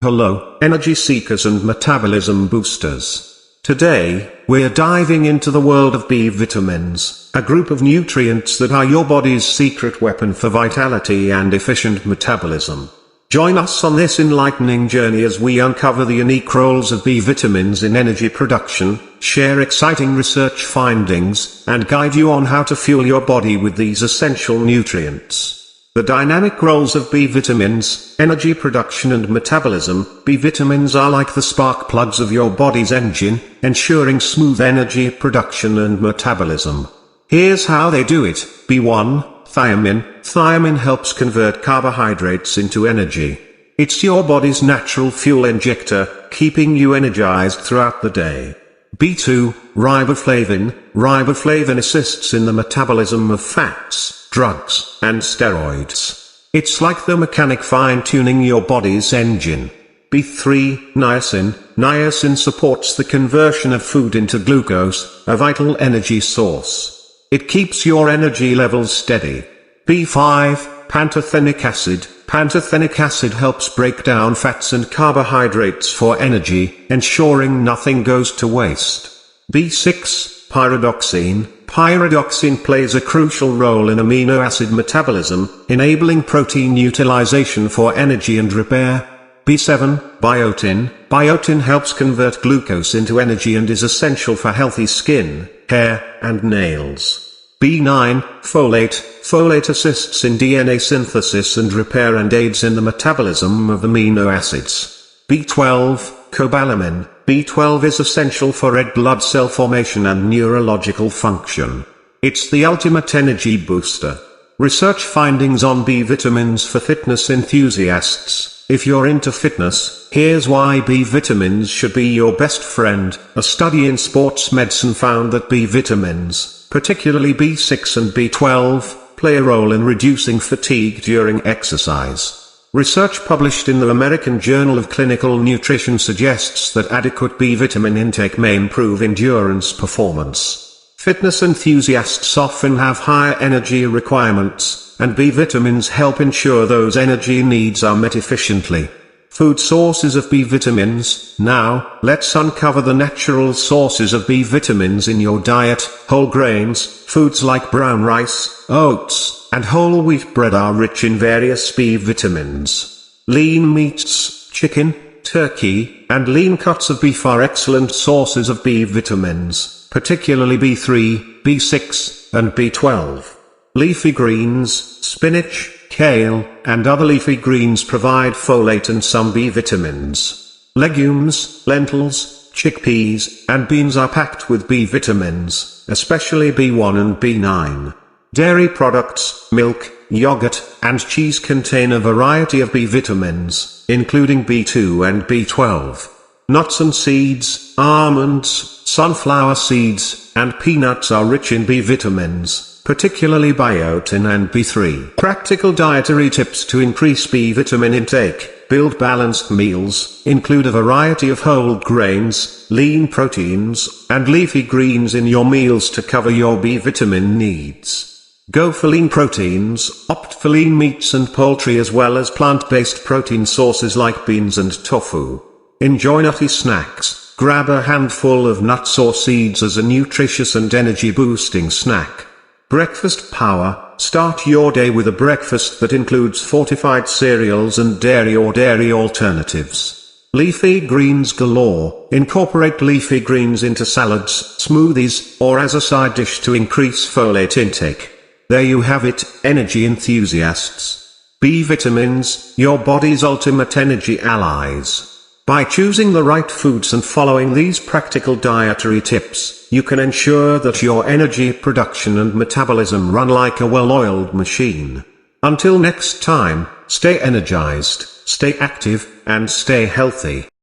Hello, energy seekers and metabolism boosters. Today, we're diving into the world of B vitamins, a group of nutrients that are your body's secret weapon for vitality and efficient metabolism. Join us on this enlightening journey as we uncover the unique roles of B vitamins in energy production, share exciting research findings, and guide you on how to fuel your body with these essential nutrients. The dynamic roles of B vitamins, energy production and metabolism. B vitamins are like the spark plugs of your body's engine, ensuring smooth energy production and metabolism. Here's how they do it. B1, thiamine. Thiamine helps convert carbohydrates into energy. It's your body's natural fuel injector, keeping you energized throughout the day. B2, riboflavin. Riboflavin assists in the metabolism of fats, drugs, and steroids. It's like the mechanic fine-tuning your body's engine. B3, niacin. Niacin supports the conversion of food into glucose, a vital energy source. It keeps your energy levels steady. B5, pantothenic acid. Pantothenic acid helps break down fats and carbohydrates for energy, ensuring nothing goes to waste. B6, pyridoxine. Pyridoxine plays a crucial role in amino acid metabolism, enabling protein utilization for energy and repair. B7, biotin. Biotin helps convert glucose into energy and is essential for healthy skin, hair, and nails. B9, folate. Folate assists in DNA synthesis and repair and aids in the metabolism of amino acids. B12, cobalamin. B12 is essential for red blood cell formation and neurological function. It's the ultimate energy booster. Research findings on B vitamins for fitness enthusiasts. If you're into fitness, here's why B vitamins should be your best friend. A study in sports medicine found that B vitamins, particularly B6 and B12, play a role in reducing fatigue during exercise. Research published in the American Journal of Clinical Nutrition suggests that adequate B vitamin intake may improve endurance performance. Fitness enthusiasts often have higher energy requirements, and B vitamins help ensure those energy needs are met efficiently. Food sources of B vitamins. Now, let's uncover the natural sources of B vitamins in your diet. Whole grains. Foods like brown rice, oats, and whole wheat bread are rich in various B vitamins. Lean meats, chicken, turkey, and lean cuts of beef are excellent sources of B vitamins, particularly B3, B6, and B12. Leafy greens, spinach, kale, and other leafy greens provide folate and some B vitamins. Legumes, lentils, chickpeas, and beans are packed with B vitamins, especially B1 and B9. Dairy products, milk, yogurt, and cheese contain a variety of B vitamins, including B2 and B12. Nuts and seeds, almonds, sunflower seeds, and peanuts are rich in B vitamins, particularly biotin and B3. Practical dietary tips to increase B vitamin intake. Build balanced meals. Include a variety of whole grains, lean proteins, and leafy greens in your meals to cover your B vitamin needs. Go for lean proteins. Opt for lean meats and poultry as well as plant-based protein sources like beans and tofu. Enjoy nutty snacks. Grab a handful of nuts or seeds as a nutritious and energy-boosting snack. Breakfast power. Start your day with a breakfast that includes fortified cereals and dairy or dairy alternatives. Leafy greens galore. Incorporate leafy greens into salads, smoothies, or as a side dish to increase folate intake. There you have it, energy enthusiasts. B vitamins, your body's ultimate energy allies. By choosing the right foods and following these practical dietary tips, you can ensure that your energy production and metabolism run like a well-oiled machine. Until next time, stay energized, stay active, and stay healthy.